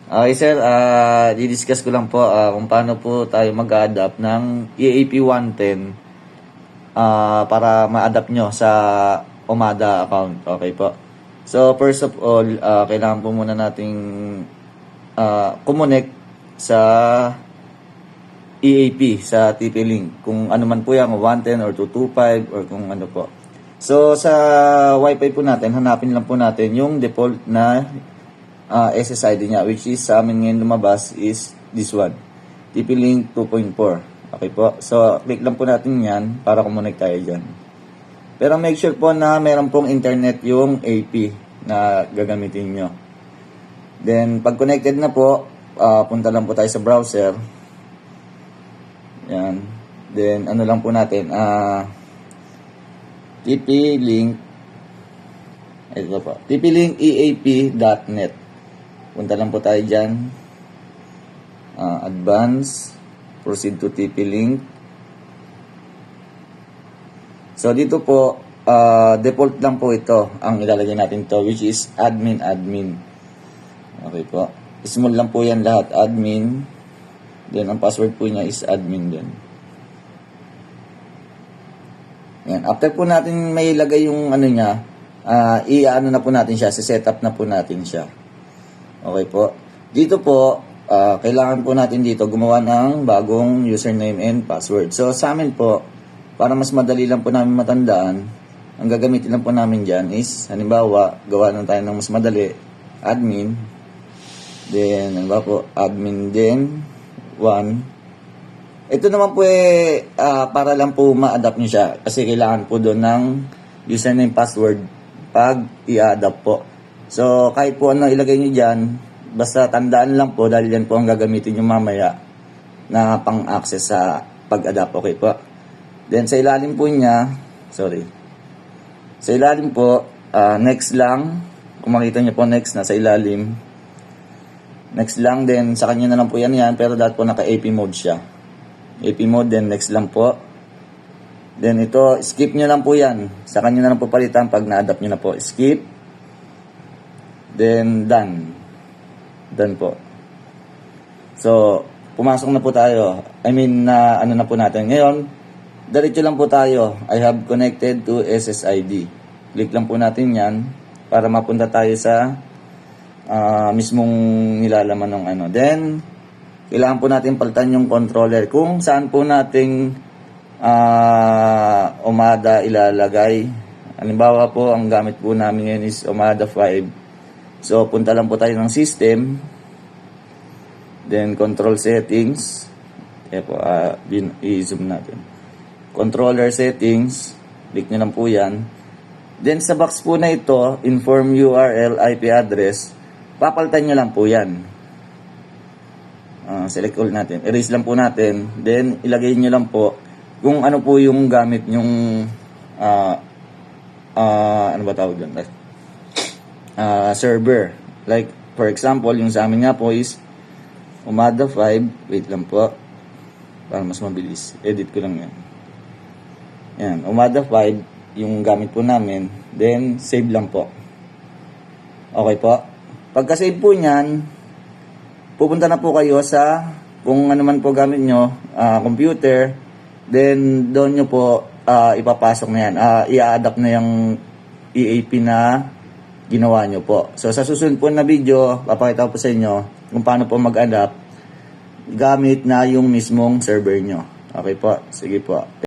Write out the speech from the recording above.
Okay sir, di-discuss ko lang po kung paano po tayo mag-adapt ng EAP 110 para ma-adapt nyo sa Omada account. Okay po. So first of all, kailangan po muna nating connect sa EAP, sa TP-Link. Kung ano man po yan, 110 or 225 or kung ano po. So sa Wi-Fi po natin, hanapin lang po natin yung default na SSID niya, which is sa amin ngayon lumabas is this one, TP-Link 2.4. Okay po, so click lang po natin yan para kumonek tayo dyan. Pero make sure po na meron pong internet yung AP na gagamitin nyo. Then pag connected na po, punta lang po tayo sa browser. Yan. Then ano lang po natin, TP-Link, ito po, TP-Link-EAP.net. Punta lang po tayo dyan. Advance. Proceed to TP-Link. So, dito po, default lang po ito. Ang ilalagay natin to, which is admin. Okay po. Small lang po yan lahat. Admin. Then, ang password po niya is admin din. Yan. After po natin may ilagay yung ano niya, i-ano na po natin siya, set up na po natin siya. Okay po. Dito po, kailangan po natin dito gumawa ng bagong username and password. So, sa amin po, para mas madali lang po namin matandaan, ang gagamitin lang po namin dyan is, halimbawa, gawa lang tayo ng mas madali, admin, then, ano ba po, admin din, 1. Ito naman po para lang po ma-adapt nyo siya, kasi kailangan po doon ng username password pag i-adapt po. So, kahit po ano ilagay nyo dyan, basta tandaan lang po dahil yan po ang gagamitin nyo mamaya na pang-access sa pag-adapt. Okay po. Then, sa ilalim po niya, sa ilalim po, next lang. Kung makita nyo po next, nasa ilalim. Next lang, then sa kanya na lang po yan, pero dahil po naka-AP mode siya. AP mode, then next lang po. Then ito, skip nyo lang po yan. Sa kanya na lang po palitan pag na-adapt nyo na po. Skip. Then, done. Done po. So, pumasok na po tayo. ano na po natin. Ngayon, diretso lang po tayo. I have connected to SSID. Click lang po natin yan para mapunta tayo sa mismong nilalaman ng ano. Then, kailangan po natin palitan yung controller. Kung saan po nating Omada ilalagay. Halimbawa po, ang gamit po namin ngayon is Omada 5. So, punta lang po tayo ng system. Then, control settings. Kaya po, i-zoom natin. Controller settings. Click nyo lang po yan. Then, sa box po na ito, inform URL IP address. Papalitan nyo lang po yan. Select all natin. Erase lang po natin. Then, ilagay nyo lang po kung ano po yung gamit yung ano ba tawag dyan? Server. Like, for example, yung sa amin nga po is Omada 5. Wait lang po. Para mas mabilis. Edit ko lang yan. Yan. Omada 5. Yung gamit po namin. Then, save lang po. Okay po. Pagka-save po nyan, pupunta na po kayo sa kung ano man po gamit nyo, computer. Then, doon nyo po ipapasok na yan. I-adapt na yung EAP na ginawa nyo po. So, sa susunod po na video, papakita ko po sa inyo kung paano po mag-adapt gamit na yung mismong server nyo. Okay po? Sige po.